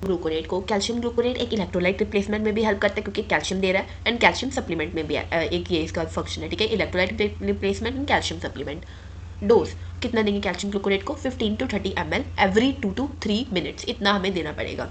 Gluconate को, calcium gluconate एक electrolyte replacement में भी हेल्प करता है क्योंकि कैल्शियम दे रहा है, एंड कैल्शियम सप्लीमेंट में भी एक ये इसका फंक्शन है, ठीक है, electrolyte replacement and calcium supplement. Dose कितना देंगे कैल्शियम ग्लूकोनेट को, 15 to 30 ml every 2 to 3 minutes, इतना हमें देना पड़ेगा।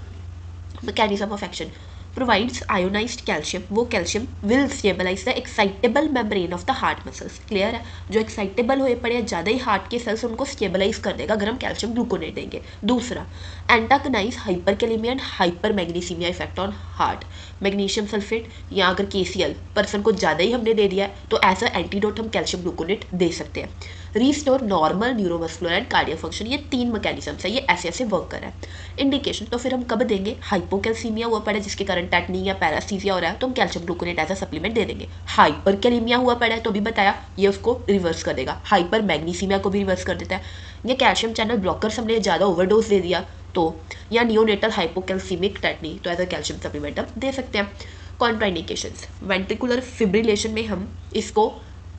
Mechanism of action, provides ionized calcium, वो calcium will stabilize the excitable membrane of the heart muscles, clear है, जो एक्साइटेबल हुए पड़े ज़्यादा ही हार्ट के सेल्स उनको स्टेबलाइज कर देगा अगर हम कैल्शियम ग्लूकोनेट देंगे। दूसरा, एंटागनाइज hyperkalaemia and hyper मैग्नीसीमिया effect on heart, magnesium sulphate या अगर KCl पर्सन को ज़्यादा ही हमने दे दिया है तो एज अ एंटीडोट हम कैल्शियम ग्लूकोनेट दे सकते हैं। Restore normal neuromuscular and cardiac function, ये 3 मैकेनिज्म्स है, ये ऐसे ऐसे वर्क कर रहा है। इंडिकेशन, तो फिर हम कब देंगे, हाइपोकैल्सीमिया हुआ पड़ा है जिसके कारण टेटनी या पैरास्थीसिया हो रहा है तो हम calcium gluconate as a supplement दे देंगे। हाइपरकैलेमिया हुआ पड़ा है तो भी बताया ये उसको रिवर्स कर देगा, हाइपर मैग्नीसीमिया को भी रिवर्स कर देता है। या कैल्शियम चैनल ब्लॉकर्स हमने ज़्यादा ओवरडोज दे दिया तो, या नियोनेटल हाइपोकैल्सीमिक टेटनी तो एज अ कैल्शियम सप्लीमेंट हम दे सकते हैं। कॉन्ट्राइंडिकेशंस, वेंट्रिकुलर फिब्रिलेशन में हम इसको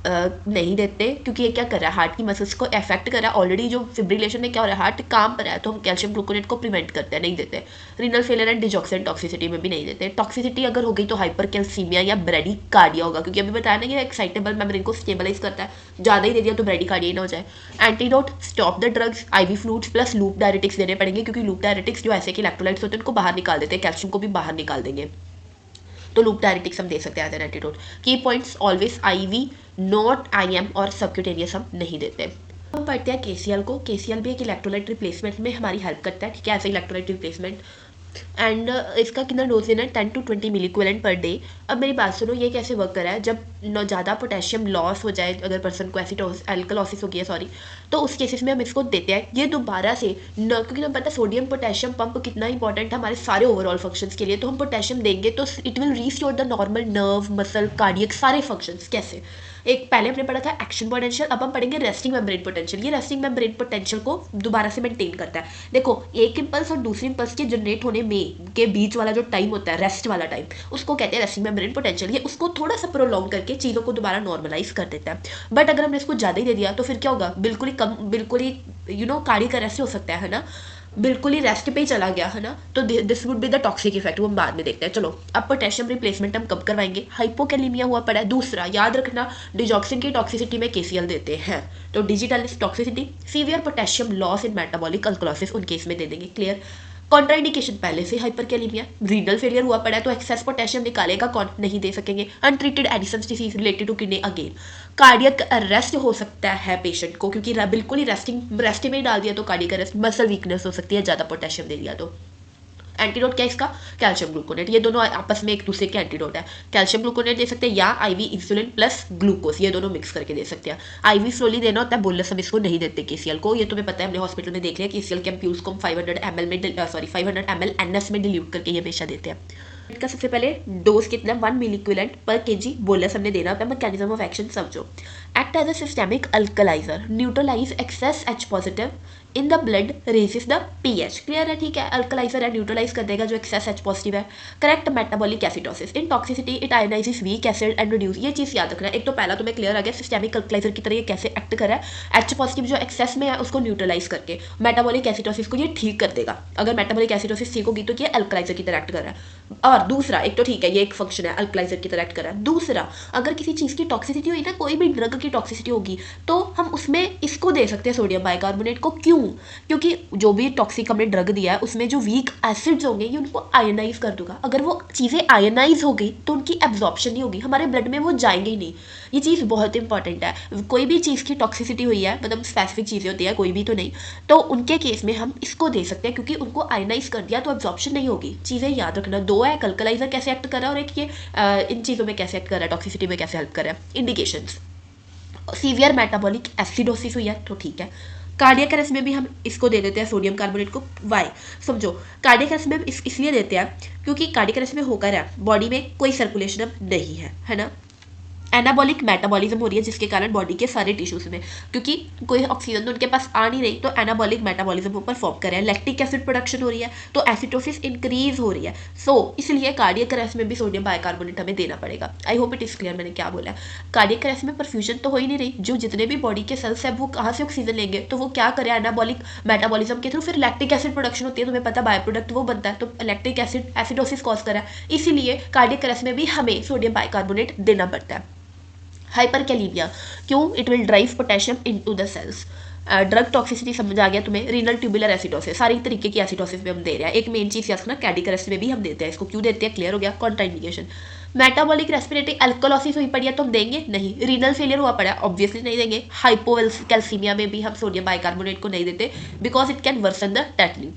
नहीं देते क्योंकि ये क्या कर रहा है, हार्ट की मसल्स को अफेक्ट कर रहा है, ऑलरेडी जो फिब्रिलेशन में क्या हो रहा है, हार्ट काम पर है तो हम कैल्शियम ग्लूकोनेट को प्रिवेंट करते हैं, नहीं देते। Renal failure and digoxin toxicity में भी नहीं देते। टॉक्सिसिटी अगर हो गई तो हाइपरकैल्सीमिया या ब्रेडिकार्डिया होगा क्योंकि अभी बताया ना ये एक्साइटेबल मेम्ब्रेन को स्टेबलाइज करता है, ज़्यादा ही दे दिया तो ब्रेडिकार्डिया ना हो जाए। Antidote, stop the drugs, IV fluids plus loop diuretics देने पड़ेंगे क्योंकि लूप डायरेटिक्स जो ऐसे के इलेक्ट्रोलाइट्स होते हैं उनको बाहर निकाल देते हैं, कैल्शियम को भी बाहर निकाल देंगे, तो लूप डायरेटिक्स हम दे सकते हैं एज एन एंटीडोट। की points, always IV, not IM और सबक्यूटेनियस हम नहीं देते। हम पढ़ते हैं KCl को, KCl भी एक इलेक्ट्रोलाइट रिप्लेसमेंट में हमारी हेल्प करता है, ठीक है, ऐसे इलेक्ट्रोलाइट रिप्लेसमेंट। एंड इसका कितना डोज देना है, 10 to 20 milliequivalent per day. अब मेरी बात सुनो, ये कैसे वर्क कर रहा है, जब न ज़्यादा पोटेशियम लॉस हो जाए, अगर पर्सन को एसिडोस एल्कलॉसिस हो गया सॉरी, तो उस केसेस में हम इसको देते हैं, ये दोबारा से न, क्योंकि हमें पता है सोडियम पोटेशियम पंप कितना इंपॉर्टेंट है हमारे सारे ओवरऑल फंक्शंस के लिए, तो हम पोटेशियम देंगे तो it will restore the normal nerve muscle cardiac सारे फंक्शंस। कैसे, एक पहले हमने पढ़ा था एक्शन पोटेंशियल, अब हम पढ़ेंगे रेस्टिंग मेम्ब्रेन पोटेंशियल। ये रेस्टिंग मेम्ब्रेन पोटेंशियल को दोबारा से मेंटेन करता है। देखो, एक इम्पल्स और दूसरी इम्पल्स के जनरेट होने में के बीच वाला जो टाइम होता है, रेस्ट वाला टाइम, उसको कहते हैं रेस्टिंग मेम्ब्रेन पोटेंशियल। ये उसको थोड़ा सा प्रोलॉन्ग करके चीज़ों को दोबारा नॉर्मलाइज कर देता है। बट अगर हमने इसको ज़्यादा ही दे दिया तो फिर क्या होगा, बिल्कुल ही कम, बिल्कुल ही कार्डियक अरेस्ट हो सकता है ना, बिल्कुल ही रेस्ट पे ही चला गया है ना, तो this would be the toxic effect, वो हम बाद में देखते हैं। चलो, अब पोटेशियम रिप्लेसमेंट हम कब करवाएंगे, हाइपोकैलेमिया हुआ पड़ा है। दूसरा याद रखना, डिजॉक्सिन की टॉक्सिसिटी में KCl देते हैं, तो digital toxicity, severe potassium loss in metabolic alkalosis उन केस में दे देंगे, क्लियर। कॉन्ट्राइंडिकेशन, पहले से हाइपरकैलेमिया, रीनल फेलियर हुआ पड़ा है तो एक्सेस पोटेशियम निकालेगा कौन, नहीं दे सकेंगे। Untreated Addison's disease related to kidney, again cardiac arrest हो सकता है पेशेंट को क्योंकि बिल्कुल ही रेस्ट में ही डाल दिया तो कार्डियक अरेस्ट, मसल वीकनेस हो सकती है ज़्यादा पोटेशियम दे दिया तो। एंटीडोट क्या इसका, कैल्शियम ग्लूकोनेट, ये दोनों आपस में एक दूसरे के एंटीडोट है। कैल्शियम ग्लूकोनेट दे सकते हैं या IV इंसुलिन प्लस ग्लूकोज, ये दोनों मिक्स करके दे सकते हैं। IV स्लोली देना होता है, बोलस हम इसको नहीं देते KCl को, ये तुम्हें पता है, हमने हॉस्पिटल में देख लिया, KCl के एम्प्यूल्स को हम 500 ml में 500 ml NS में डिल्यूट करके ये हमेशा देते हैं। इसका सबसे पहले डोज कितना, 1 मिली इक्विवेलेंट पर kg बोलस हमने देना होता है। मैकेनिज्म ऑफ एक्शन समझो, act as a systemic alkaliser, neutralise excess H positive in the blood, raise the pH, clear है, ठीक है, अल्कलाइजर है, न्यूट्रलाइज कर देगा जो एक्सेस H पॉजिटिव है। Correct metabolic acidosis, in toxicity it ionises weak acid and reduce, ये चीज़ याद रखना है। एक तो पहला तुम्हें क्लियर आ गया, सिस्टेमिक अल्कलाइजर की तरह ये कैसे एक्ट कर रहा है, H पॉजिटिव जो एक्सेस में है उसको न्यूट्रलाइज करके मेटाबॉलिक एसिडोसिस को ये ठीक कर देगा। अगर मेटाबॉलिक एसिडोसिस ठीक होगी तो ये अल्कलाइजर की तरह एक्ट कर रहा है। और दूसरा, एक तो ठीक है ये एक फंक्शन है, अल्कलाइजर की तरह एक्ट कर रहा है। दूसरा, अगर किसी चीज़ की टॉक्सिसिटी हुई ना, कोई भी ड्रग की टॉक्सिसिटी होगी तो हम उसमें इसको दे सकते हैं, सोडियम बाइकार्बोनेट को। क्यों, क्योंकि जो भी टॉक्सिक हमने ड्रग दिया है उसमें जो वीक एसिड्स होंगे ये उनको आयनाइज कर दूंगा। अगर वो चीज़ें आयनाइज हो गई तो उनकी एब्जॉर्प्शन नहीं होगी, हमारे ब्लड में वो जाएंगे ही नहीं। ये चीज़ बहुत इंपॉर्टेंट है। कोई भी चीज़ की टॉक्सिसिटी हुई है, मतलब स्पेसिफिक चीज़ें होती है, कोई भी तो नहीं, तो उनके केस में हम इसको दे सकते हैं क्योंकि उनको आयनाइज कर दिया तो एब्जॉर्प्शन नहीं होगी। चीज़ें याद रखना, दो है, अल्कलाइजर कैसे एक्ट कर रहा है और एक ये इन चीज़ों में कैसे एक्ट कर रहा है, टॉक्सिसिटी में कैसे हेल्प कर रहा है। इंडिकेशंस, सीवियर मेटाबॉलिक एसिडोसिस हुई है तो ठीक है। कार्डियक अरेस्ट में भी हम इसको दे देते हैं, सोडियम कार्बोनेट को। वाई, समझो, कार्डियक अरेस्ट में हम इसलिए देते हैं क्योंकि कार्डियक अरेस्ट में होकर है बॉडी में कोई सर्कुलेशन अब नहीं है, है ना, एनाबॉलिक मेटाबॉलिज्म हो रही है जिसके कारण बॉडी के सारे टिश्यूज में, क्योंकि कोई ऑक्सीजन तो उनके पास आ नहीं रही, तो एनाबॉलिक मेटाबॉलिज्म परफॉर्म कर रहे हैं, लैक्टिक एसिड प्रोडक्शन हो रही है, तो एसिटोसिस इंक्रीज हो रही है। सो इसलिए कार्डियक अरेस्ट में भी सोडियम बाइकार्बोनेट हमें देना पड़ेगा। I hope it is clear मैंने क्या बोला है। कार्डियक अरेस्ट में परफ्यूजन तो हो ही नहीं रही, जो जितने भी बॉडी के सेल्स है वो कहाँ से ऑक्सीजन लेंगे, तो वो क्या करें एनाबॉलिक मेटाबॉलिज्म के थ्रू, फिर लैक्टिक एसिड प्रोडक्शन होती है, तुम्हें पता बाय प्रोडक्ट वो बनता है, तो लैक्टिक एसिड एसिडोसिस कॉज करा है, इसीलिए कार्डियक अरेस्ट में भी हमें सोडियम बाइकार्बोनेट देना पड़ता है। हाइपरकैलीमिया क्यों? It will drive potassium into the cells. Drug toxicity समझ आ गया तुम्हें, रीनल ट्यूबुलर एसिडोसिस, सारी तरीके की एसिडोसिस में हम दे रहे हैं। एक मेन चीज़ याद रखना, कार्डियक अरेस्ट में भी हम देते हैं, इसको क्यों देते हैं क्लियर हो गया। कॉन्ट्राइंडिकेशन, मेटाबॉलिक रेस्पिरेटरी एल्कोलोसिस हुई पड़ी है तो हम देंगे नहीं, रीनल फेलियर हुआ पड़ा है ऑब्वियसली नहीं देंगे। हाइपोकैल्सीमिया में भी हम सोडियम बाइकार्बोनेट को नहीं देते because it can worsen the tetany.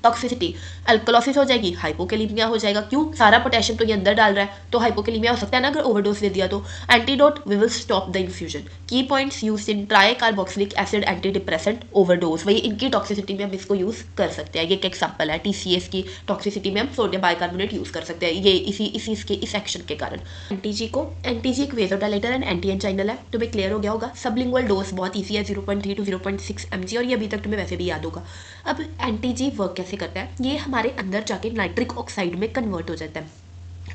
Toxicity, alkalosis हो जाएगी, हाइपोकैलीमिया हो जाएगा, क्यों? सारा पोटेशियम तो ये अंदर डाल रहा है, तो हाइपोकैलीमिया हो सकता है ना अगर ओवरडोज दे दिया तो। Antidote, we will stop the infusion. Key points use in tri carboxylic acid anti depressant overdose, वही इनकी टॉक्सिसिटी में हम इसको यूज कर सकते हैं। ये एक एग्जाम्पल है, TCS की टॉक्सिसिटी में हम सोडियम बाइकार्बोनेट यूज कर सकते हैं, ये इस एक्शन के कारण। एंटीजी एक वेजोडाइलेटर एंड एंटी एंजाइनल है, तुम्हें क्लियर हो गया होगा। सबलिंगुअल डोज बहुत ईजी है, 0.3 to 0.6 mg, और ये अभी तक तुम्हें वैसे भी याद होगा। अब एंटीजी वर्क कैसे करता है, ये हमारे अंदर जाके नाइट्रिक ऑक्साइड में कन्वर्ट हो जाता है।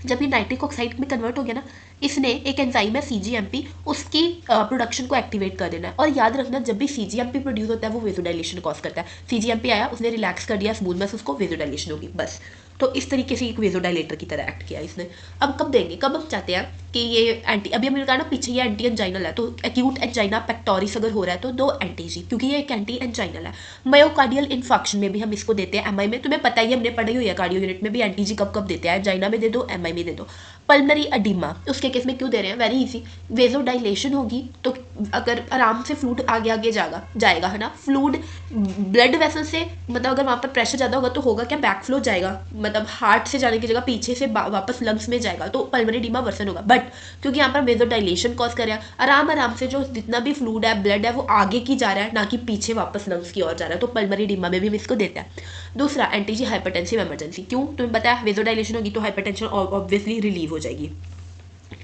जब ये नाइट्रिक ऑक्साइड में कन्वर्ट हो गया ना, इसने एक एंजाइम है CGMP, उसकी प्रोडक्शन को एक्टिवेट कर देना है। और याद रखना, जब भी CGMP प्रोड्यूस होता है वो वेजोडाइलेशन कॉज करता है। CGMP आया, उसने रिलैक्स कर दिया स्मूथनेस, उसको वेजोडाइलेशन होगी बस। तो इस तरीके से एक वेजोडाइलेटर की तरह एक्ट किया इसने। अब कब देंगे, कब हम चाहते हैं कि ये अभी हमने कहा ना पीछे ये एंटी एंजाइनल है, तो एक्यूट एंजाइना पेक्टोरिस अगर हो रहा है तो दो एंटीजी, क्योंकि ये एक एंटी एंजाइनल है। मायोकार्डियल इन्फाक्शन में भी हम इसको देते हैं MI में, तुम्हें पता ही हमने पढ़ी हुई है कार्डियो यूनिट में भी, एंटीजी कब कब देते हैं, एंजाइना में दे दो, MI में दे दो। पल्मनरी अडीमा, उसके केस में क्यों दे रहे हैं, वेरी इजी, वेजोडाइलेशन होगी तो अगर आराम से फ्लूड आगे आगे जाएगा है ना, फ्लूड ब्लड वेसल से, मतलब अगर वहाँ पर प्रेशर ज़्यादा होगा तो होगा क्या, बैक फ्लो जाएगा, मतलब हार्ट से जाने की जगह पीछे से वापस लंग्स में जाएगा, तो पल्मनरी एडीमा वर्सन होगा। बट क्योंकि यहाँ पर वेजोडाइलेशन कॉज कर रहा है, आराम से जो जितना भी फ्लूड है, ब्लड है, वो आगे की जा रहा है, ना कि पीछे वापस लंग्स की ओर जा रहा है, तो पल्मनरी एडीमा में भी हम इसको देते हैं। दूसरा एंटीजी हाइपरटेंसिव इमरजेंसी, क्यों? तुम्हें पता है वेजोडाइलेशन होगी तो हाइपरटेंशन ऑब्वियसली रिलीव हो जाएगी।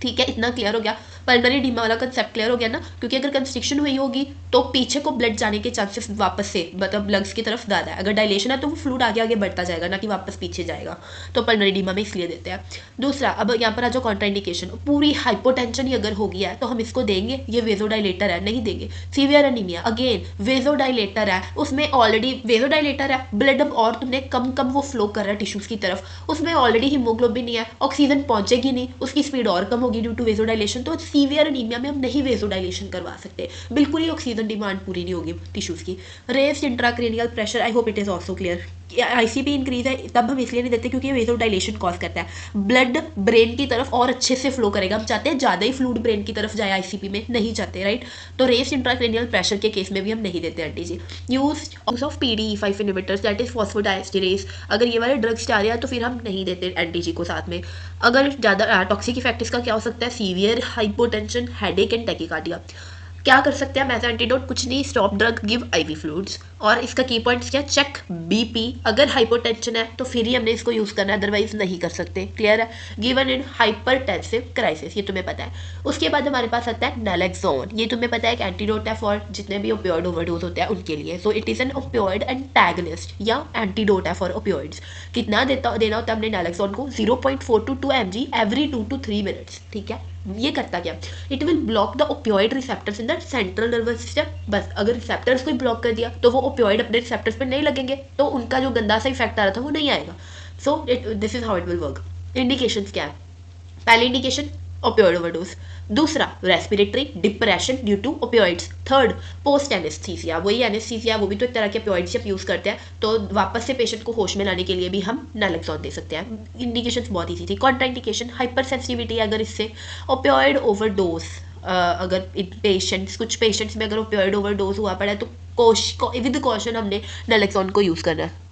ठीक है, इतना क्लियर हो गया। पल्मनरी एडीमा वाला कंसेप्ट क्लियर हो गया ना, क्योंकि अगर कंस्ट्रिक्शन हुई होगी तो पीछे को ब्लड जाने के चांसेस वापस से, मतलब लंग्स की तरफ ज़्यादा है। अगर डायलेशन है तो वो फ्लूड आगे आगे बढ़ता जाएगा, ना कि वापस पीछे जाएगा, तो पल्मनरी एडीमा में इसलिए देते हैं। दूसरा, अब यहाँ पर आ जो कॉन्ट्राइंडिकेशन, पूरी हाइपोटेंशन ही अगर हो गया है तो हम इसको देंगे, ये वेजोडाइलेटर है, नहीं देंगे। सीवियर एनीमिया, अगेन वेजोडाइलेटर है, उसमें ऑलरेडी वेजोडाइलेटर है, ब्लड अब और तुमने कम वो फ्लो कर रहा है टिश्यूज की तरफ, उसमें ऑलरेडी हीमोग्लोबिन नहीं है, ऑक्सीजन पहुंचेगी नहीं, उसकी स्पीड और कम होगी ड्यू टू वेजोडाइलेशन। तो सीवियर एनीमिया में हम नहीं वेजोडाइलेशन करवा सकते, बिल्कुल ही ऑक्सीजन डिमांड पूरी नहीं होगी टिश्यूज की। Raised intracranial pressure, I hope it is also clear. ICP increase है, तब हम इसलिए नहीं देते क्योंकि वेजोडाइलेशन कॉज करता है, ब्लड ब्रेन की तरफ और अच्छे से फ्लो करेगा, हम चाहते हैं ज़्यादा ही फ्लूड ब्रेन की तरफ जाए, ICP में नहीं चाहते, राइट। तो रेस्ड इंट्राक्रेनियल प्रेशर के केस में भी हम नहीं देते एंटीजी। Use of PDE5 inhibitors, that is phosphodiesterase, अगर ये वाले ड्रग्स आ रहे हैं तो फिर हम नहीं देते एंटीजी को साथ में। अगर ज़्यादा टॉक्सिक इफेक्ट इसका क्या हो सकता है, severe hypotension, headache and tachycardia. क्या कर सकते हैं हम एज एंटीडोट, कुछ नहीं, stop drug, give IV fluids. और इसका की पॉइंट्स क्या, चेक BP, अगर हाइपोटेंशन है तो फिर ही हमने इसको यूज़ करना है, अदरवाइज नहीं कर सकते, क्लियर है। गिवन इन हाइपरटेंसिव क्राइसिस, ये तुम्हें पता है। उसके बाद हमारे पास आता है नैलेक्सोन, ये तुम्हें पता है एक एंटीडोट है फॉर जितने भी ओपियोइड ओवरडोज होते हैं उनके लिए। So it is an opioid antagonist या एंटीडोट है फॉर ओपियोइड्स। कितना देना होता है हमने नैलेक्सोन को, 0.4 to 2 mg every 2 to 3 minutes, ठीक है। ये करता क्या, it will block the opioid receptors in the central nervous system. बस अगर रिसेप्टर्स को ब्लॉक कर दिया तो वो ओपियोइड अपने रिसेप्टर्स पे नहीं लगेंगे, तो उनका जो गंदा सा इफेक्ट आ रहा था वो नहीं आएगा। So this is how it will work. Indications क्या है, पहली इंडिकेशन ओपियोइड ओवरडोज, दूसरा respiratory depression due to opioids, third post anaesthesia, वही एनेस्थीसिया, वो भी तो एक तरह के ओपियोइड्स से यूज करते हैं, तो वापस से पेशेंट को होश में लाने के लिए भी हम नैलेक्सोन दे सकते हैं। इंडिकेशंस बहुत ईजी थी। कॉन्ट्राइंडिकेशन, हाइपर सेंसिटिविटी, अगर इससे ओपियोइड ओवरडोज, अगर कुछ पेशेंट्स में अगर ओपियोइड ओवरडोज हुआ पड़ा है तो विद कॉशन हमने नैलेक्सोन को यूज़ करना है।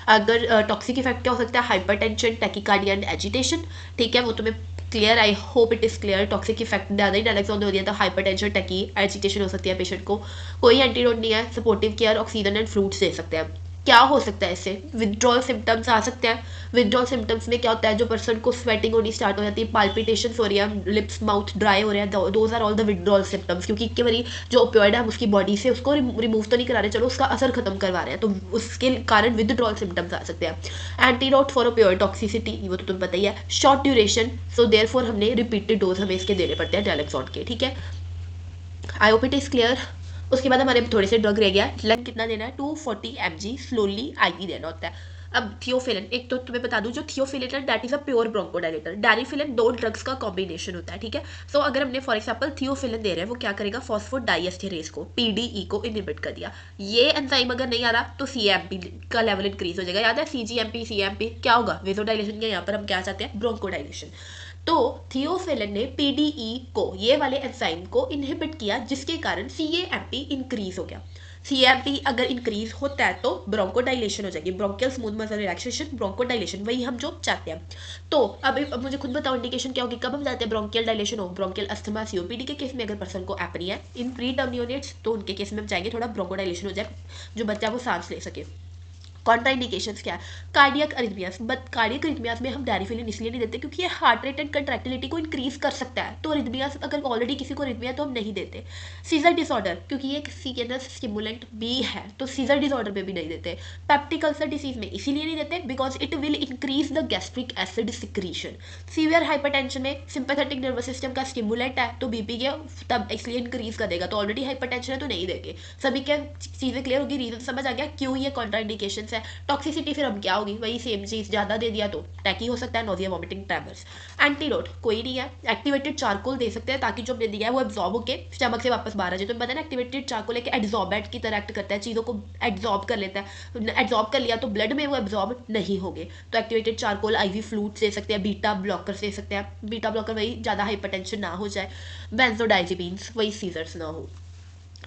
अगर टॉक्सिक इफेक्ट क्या हो सकता है, हाइपरटेंशन, टैकीकार्डिया एंड एजिटेशन, ठीक है, वो तुम्हें clear, I hope it is clear. Toxic effect ज़्यादा ही नैलेक्सोन हो दिया तो हाइपरटेंशन, टैकी, एजिटेशन हो सकती है पेशेंट को। कोई एंटीडोट नहीं है, supportive care, oxygen and fluids दे सकते हैं। क्या हो सकता है इससे? विथड्रॉल सिम्टम्स आ सकते हैं। विथड्रॉल सिम्टम्स में क्या होता है, जो पर्सन को स्वेटिंग होनी स्टार्ट हो जाती है, पाल्पिटेशंस हो रही है, लिप्स माउथ ड्राई हो रहे हैं, those are all the withdrawal symptoms. क्योंकि एक बारी जो ओपियोइड है हम उसकी बॉडी से उसको रिमूव तो नहीं करा रहे, चलो उसका असर खत्म करवा रहे हैं, तो उसके कारण विथड्रॉल सिम्टम्स आ सकते हैं। एंटीडोट फॉर ओपियोइड टॉक्सिसिटी, वो तो तुम्हें पता ही है, शॉर्ट ड्यूरेशन, सो देयरफॉर हमने रिपीटेड डोज हमें इसके देने पड़ते हैं नैलेक्सोन के, ठीक है। I hope it is clear. उसके बाद हमारे थोड़े से ड्रग रह गया। लंग कितना देना है? 240 mg स्लोली आईवी देना होता है। अब थियोफिलिन, एक तो तुम्हें बता दूं, जो थियोफिलिन है that is a pure bronchodilator. डैनिफिलिन दो ड्रग्स का कॉम्बिनेशन होता है, ठीक है। सो अगर हमने फॉर एग्जांपल थियोफिलिन दे रहे हैं, वो क्या करेगा, फॉस्फोडाइएस्टेरेज को, पीडीई को इनहिबिट कर दिया। ये एंजाइम अगर नहीं आ रहा तो सीएमपी का लेवल इंक्रीज हो जाएगा। याद है सीजीएमपी सीएमपी क्या होगा? वेजोडाइलेशन के, यहाँ पर हम क्या चाहते हैं, ब्रोंकोडाइलेशन। तो थियोफिलिन ने पीडीई को, ये वाले एंजाइम को इनहिबिट किया, जिसके कारण सीएमपी इंक्रीज हो गया। सीएमपी अगर इंक्रीज होता है तो ब्रोंकोडाइलेशन हो जाएगी, ब्रोंकियल स्मूथ मसल रिलैक्सेशन, ब्रोंकोडाइलेशन, वही हम जो चाहते हैं। तो अब मुझे खुद बताओ इंडिकेशन क्या होगी, कब हम चाहते हैं ब्रोंकियल डायलेशन हो? ब्रोंकियल अस्थमा सीओपीडी के केस में अगर पर्सन को एपनी है, इन प्री टर्म यूनिट्स, तो उनके केस में हम चाहेंगे थोड़ा ब्रोंकोडाइलेशन हो जाए, जो बच्चा वो सांस ले सके। कॉन्ट्राइंडिकेशंस क्या है? कार्डियक अरिथमियास, बट कार्डियक अरिथमियास में हम डैरिफिलिन इसलिए नहीं देते क्योंकि ये हार्ट रेट एंड कंट्रैक्टिलिटी को इंक्रीज कर सकता है, तो अरिथमियास अगर ऑलरेडी किसी को अरिथमिया तो हम नहीं देते। सीजर डिसऑर्डर, क्योंकि ये सीएनएस स्टिमुलेंट भी है, तो सीजर डिसऑर्डर में भी नहीं देते। पेप्टिक अल्सर डिसीज में इसीलिए नहीं देते because it will increase the gastric acid secretion. Severe hypertension में सिंपैथेटिक नर्वस सिस्टम का स्टिमुलेंट है, तो बीपी के तब इसलिए इंक्रीज कर देगा, तो ऑलरेडी हाइपरटेंशन है तो नहीं देंगे। सभी क्या चीज़ें क्लियर होगी, रीजन समझ आ गया क्यों ये कॉन्ट्राइंडिकेशंस है। टॉक्सिसिटी फिर अब क्या होगी, वही सेम चीज, ज्यादा दे दिया तो टैकी हो सकता है, नोजिया वॉमिटिंग ट्रेमर्स। एंटीडोट कोई नहीं है, एक्टिवेटेड चारकोल दे सकते हैं ताकि जो हमने दिया है वो एब्जॉर्ब होकर स्टमक से वापस बाहर आ जाए। तो पता है ना, एक्टिवेटेड चारकोल एक एड्जॉर्बेंट की तरह एक्ट करता है, चीज़ों को एड्जॉर्ब कर लेता है, एड्जॉर्ब कर लिया तो ब्लड में वो एब्जॉर्ब नहीं होंगे। तो एक्टिवेटेड चारकोल, आईवी फ्लूइड्स दे सकते हैं, बीटा ब्लॉकर दे सकते हैं, बीटा ब्लॉकर वही ज़्यादा हाइपरटेंशन ना हो जाए, बेंजोडाइजिपीन्स वही सीजर्स ना हो,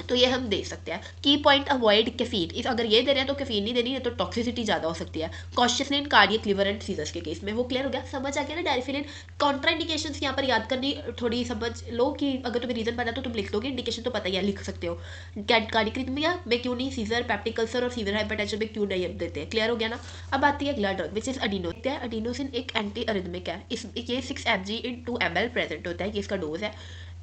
तो ये हम दे सकते हैं। की पॉइंट अवॉइड कैफीन, इस अगर ये दे रहे हैं तो कैफीन नहीं देनी है, तो टॉक्सिसिटी ज़्यादा हो सकती है। Cautiously in cardiac liver and seizures के केस में, वो क्लियर हो गया, समझ आ गया ना डायरिफिलिन। कॉन्ट्राइंडिकेशंस यहाँ पर याद करनी थोड़ी समझ लो, कि अगर तुम्हें रीजन पता तो तुम लिख दोगे, इंडिकेशन तो पता ही है, लिख सकते हो। कार्डियक रिथमिया में क्यों नहीं, सीजर, पेप्टिक अल्सर और सीवियर हाइपरटेंशन में क्यों नहीं हम देते हैं, क्लियर हो गया ना। अब आती है अगला ड्रग विच इज अडीनो। अडीनोसिन एक एंटी अरिथमिक है, इस ये 6 mg इन 2 ml प्रेजेंट होता है, ये इसका डोज है।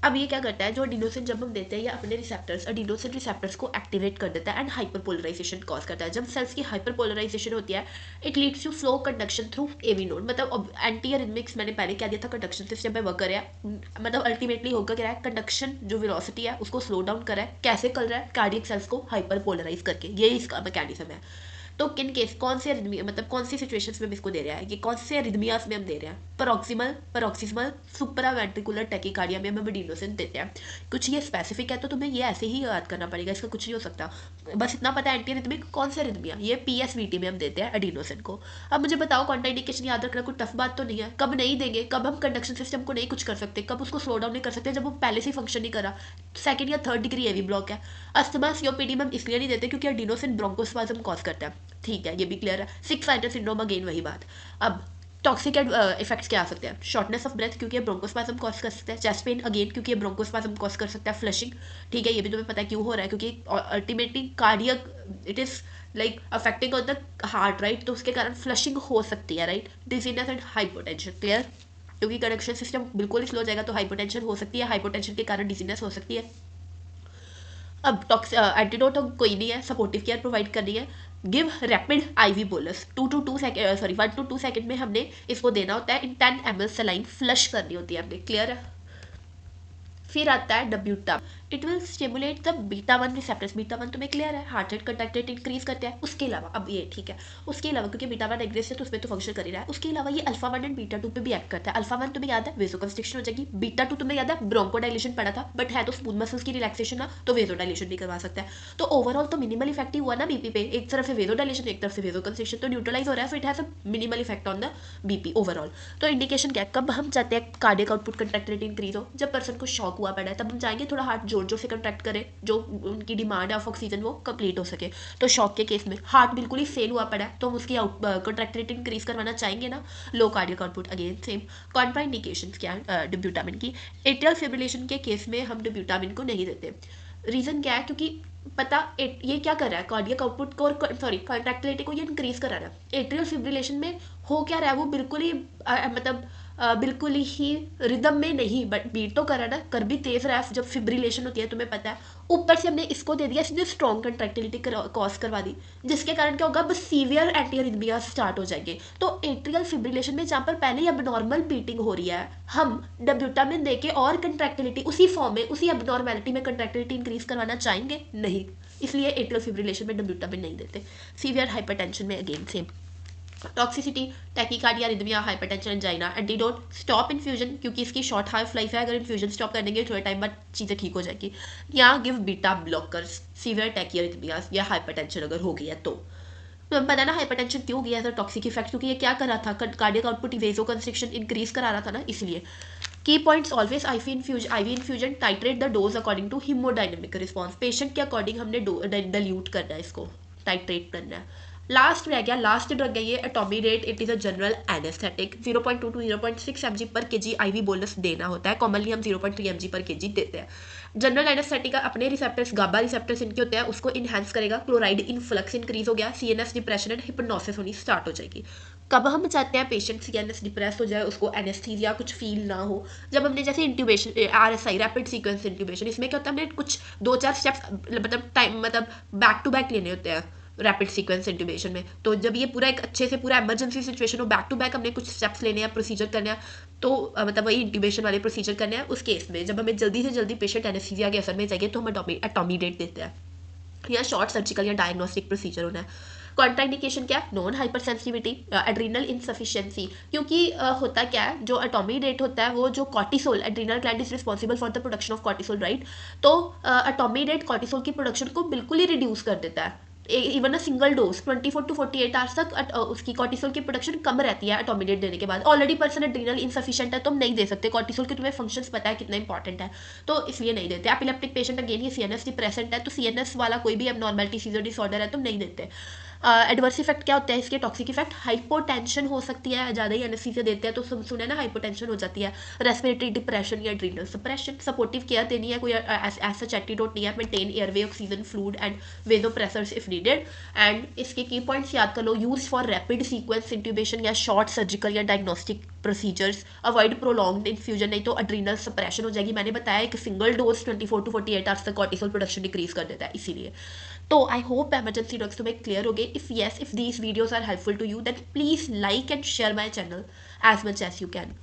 अब ये क्या करता है, जो अडीनोसिन जब हम देते हैं ये अपने रिसेप्टर्स, अडीनोसिन रिसेप्टर्स को एक्टिवेट कर देता है एंड हाइपरपोलराइजेशन कॉज करता है। जब सेल्स की हाइपरपोलराइजेशन होती है, it leads to slow conduction through AV node. मतलब एंटी अरिथमिक्स मैंने पहले क्या दिया था, कंडक्शन सिस्टम पे वर्क कर रहा है, मतलब अल्टीमेटली होगा क्या है, कंडक्शन जो वेलोसिटी है उसको स्लो डाउन कर रहा है। कैसे कर रहा है? कार्डियक सेल्स को हाइपरपोलराइज करके, ये इसका मैकेनिज्म है। तो किन केस, कौन से रिदमिया, मतलब कौन सी सिचुएशंस में हम इसको दे रहे हैं, ये कौन से रिदमियास में हम दे रहे हैं? परोक्सिमल सुप्रावेंट्रिकुलर टैकीकार्डिया में हम एडिनोसिन देते हैं। कुछ ये स्पेसिफिक है तो तुम्हें ये ऐसे ही याद करना पड़ेगा, इसका कुछ नहीं हो सकता, बस इतना पता है एंटी रिदमिक कौन से रिदमिया, ये पीएसवीटी में हम देते हैं एडिनोसिन को। अब मुझे बताओ, कॉन्ट्राइंडिकेशन याद रखना कोई टफ बात तो नहीं है। कब नहीं देंगे, कब हम कंडक्शन सिस्टम को नहीं कुछ कर सकते, कब उसको स्लो डाउन नहीं कर सकते, जब वो पहले से ही फंक्शन नहीं करा, सेकंड या थर्ड डिग्री एवी ब्लॉक है। अस्थमा सीओपीडी में हम इसलिए नहीं देते क्योंकि एडिनोसिन ब्रोंकोस्पाज्म कॉज करता है, ठीक है, ये भी क्लियर है। सिक्स साइटर सिंड्रोम, अगेन वही बात। अब टॉक्सिक इफेक्ट्स क्या आ सकते हैं? शॉर्टनेस ऑफ ब्रेथ, क्योंकि ये ब्रोंकोस्पाज्म कॉज कर सकता है। चेस्ट पेन, अगेन क्योंकि ये ब्रोंकोस्पाज्म कॉज कर सकता है। फ्लशिंग, ठीक है, ये भी तुम्हें पता है क्यों हो रहा है, क्योंकि ultimately cardiac it is like affecting on the heart, right, तो उसके कारण फ्लशिंग हो सकती है, right. Dizziness and hypotension, clear, क्योंकि कंडक्शन सिस्टम बिल्कुल ही स्लो हो जाएगा तो हाइपोटेंशन हो सकती है, हाइपोटेंशन के कारण डिजीनेस हो सकती है। अब एंटीडोट कोई नहीं है, सपोर्टिव केयर प्रोवाइड करनी है। Give rapid IV bolus 1 to 2 second में हमने इसको देना होता है। इन 10 ml सलाइन फ्लश करनी होती है हमने, क्लियर है। फिर आता है डब्यूटा, it will stimulate the beta 1 receptors. Beta 1 तुम्हें क्लियर है, हार्ट रेट कंट्रैक्टेड इंक्रीज करते हैं। उसके अलावा अब ये ठीक है, उसके अलावा क्योंकि बीटा 1 एग्जिस्ट है तो उसमें तो फंक्शन कर ही रहा है, उसके अलावा ये अल्फा 1 एंड बीटा 2 पे भी एक्ट करता है। अल्फा 1 तुम्हें याद है वेसोकंस्ट्रिक्शन हो जाएगी, बीटा 2 तुम्हें याद है ब्रोंकोडाइलेशन पड़ा था, बट है तो स्मूथ मसल्स की रिलैक्सेशन ना, तो वेसोडाइलेशन भी करवा सकता है। तो ओवरऑल तो मिनिमल इफेक्टिव हुआ ना बीपी पे, एक तरफ से वेसोडाइलेशन एक तरफ से वेसोकंस्ट्रिक्शन, तो न्यूट्रलाइज हो रहा है, so it has a minimal effect on the BP overall. तो इंडिकेशन क्या है, कब हम चाहते हैं कार्डियक आउटपुट कंट्रैक्टिलिटी इंक्रीज हो? जब पर्सन को शॉक हुआ पड़ा है, तब हम चाहेंगे थोड़ा हार्ट जोर जोर से कंट्रैक्ट करे, जो उनकी डिमांड है ऑफ ऑक्सीजन वो कंप्लीट हो सके। तो शॉक के केस में हार्ट बिल्कुल ही फेल हुआ पड़ा है तो हम उसकी कंट्रैक्टिलिटी इंक्रीज करवाना चाहेंगे ना, low cardiac output, again same. Contraindication क्या है डिब्यूटामिन की? एट्रियल फिब्रिलेशन के केस में हम डिब्यूटामिन को नहीं देते। रीजन क्या है? क्योंकि पता ये क्या कर रहा है, कार्डियक आउटपुट को और सॉरी कॉन्ट्रैक्टिलिटी को ये इंक्रीज करा रहा है। एट्रियल फिब्रिलेशन में हो क्या रहा है, वो बिल्कुल ही मतलब बिल्कुल ही रिदम में नहीं, बट बीट तो कर रहा है ना, कर भी तेज रहा है जब फिब्रिलेशन होती है, तुम्हें पता है। ऊपर से हमने इसको दे दिया, इसने स्ट्रॉन्ग कंट्रैक्टिलिटी कॉज करवा दी, जिसके कारण क्या होगा, बस सीवियर एंटीरिथमिया स्टार्ट हो जाएंगे। तो एट्रियल फिब्रिलेशन में जहाँ पर पहले ही अबनॉर्मल बीटिंग हो रही है, हम डब्यूटामिन देके और कंट्रैक्टिलिटी उसी फॉर्म में, उसी अबनॉर्मेलिटी में कंट्रैक्टिलिटी इंक्रीज करवाना चाहेंगे नहीं, इसलिए एट्रियल फिब्रिलेशन में डब्यूटामिन नहीं देते। सीवियर हाइपरटेंशन में again same toxicity, tachycardia, arrhythmia, hypertension, angina. Antidote, stop infusion, क्योंकि इसकी शॉर्ट हाफ लाइफ है, अगर इन्फ्यूजन स्टॉप कर देंगे थोड़े टाइम बाद चीज़ें ठीक हो जाएगी। या गिव बीटा ब्लॉकर्स, सीवियर टैकीरिथमियास या हाइपरटेंशन अगर हो गई है तो हमें पता है ना हाइपरटेंशन क्यों गया था, टॉक्सिक इफेक्ट, क्योंकि ये क्या कर रहा था, cardiac output vasoconstriction increase करा रहा था ना, इसलिए। Key points always IV infusion, titrate the dose according to haemodynamic response, patient के अकॉर्डिंग हमने डाइल्यूट करना है, इसको टाइट्रेट करना है। लास्ट रह गया, लास्ट ड्रग है ये etomidate, it is a general anaesthetic, 0.2 to 0.6 mg पर केजी आईवी बोलस देना होता है, कॉमनली हम 0.3 mg पर केजी देते हैं। जनरल एनेस्थेटिक का अपने रिसेप्टर्स, गाबा रिसेप्टर्स इनके होते हैं, उसको इनहेंस करेगा, क्लोराइड इनफ्लक्स इंक्रीज हो गया, सीएनएस डिप्रेशन एंड हिप्नोसिस होनी स्टार्ट हो जाएगी। कब हम चाहते हैं पेशेंट सीएनएस डिप्रेस हो जाए, उसको एनेस्थीसिया कुछ फील ना हो, जब हमने जैसे intubation, RSI rapid sequence intubation, इसमें क्या होता है, हमने कुछ 2-4 स्टेप्स मतलब टाइम मतलब बैक टू बैक लेने होते हैं रैपिड सीक्वेंस इंट्यूबेशन में। तो जब ये पूरा एक अच्छे से पूरा इमरजेंसी सिचुएशन हो, बैक टू बैक हमने कुछ स्टेप्स लेने हैं, प्रोसीजर करने हैं, तो मतलब वही इंट्यूबेशन वाले प्रोसीजर करने हैं, उस केस में जब हमें जल्दी से जल्दी पेशेंट एनेस्थीसिया के असर में चाहिए तो हम एटोमीडेट देते हैं, या शॉर्ट सर्जिकल या डायग्नोस्टिक प्रोसीजर होना है। कॉन्ट्राइंडिकेशन क्या है, non hyper sensitivity, adrenal insufficiency, क्योंकि होता क्या है, जो एटोमीडेट होता है वो जो cortisol, adrenal gland is responsible for the production of cortisol, right. तो एटोमीडेट कॉर्टिसोल की प्रोडक्शन को बिल्कुल ही रिड्यूस कर देता है। Even a single dose 24 to 48 hours तक उसकी कॉर्टिसोल की प्रोडक्शन कम रहती है एटोमीडेट देने के बाद। ऑलरेडी पर्सन एड्रीनल इनसफिशिएंट है तो हम नहीं दे सकते, कॉर्टिसोल के तुम्हें फंक्शंस पता है कितना इंपॉर्टेंट है, तो इसलिए नहीं देते। एपिलेप्टिक पेशेंट अगेन ये सीएनएस डिप्रेसेंट है, तो सीएनएस वाला कोई भी एबनॉर्मलिटी, सीजर डिसऑर्डर है तो नहीं देते। एडवर्स इफेक्ट क्या होता है इसके, टॉक्सिक इफेक्ट, हाइपोटेंशन हो सकती है, ज़्यादा ही एनेस्थीसिया देते हैं तो सुने ना हाइपोटेंशन हो जाती है, रेस्पिरेटरी डिप्रेशन या एड्रीनल सप्रेशन। सपोर्टिव केयर देनी है, कोई ऐसा एंटीडोट नहीं है, maintain airway, oxygen, fluid and vasopressors if needed. And इसके की पॉइंट्स याद कर लो, use for rapid sequence intubation या शॉर्ट सर्जिकल या diagnostic procedures, avoid prolonged infusion, नहीं तो एड्रीनल सप्रेशन हो जाएगी। मैंने बताया कि सिंगल डोज 24 to 48 आवर्स तक कॉर्टिसोल प्रोडक्शन डिक्रीज कर देता है, इसीलिए। तो आई होप emergency drugs तुम्हें क्लियर हो गए। If yes, if these videos are helpful to you, then please like and share my channel as much as you can.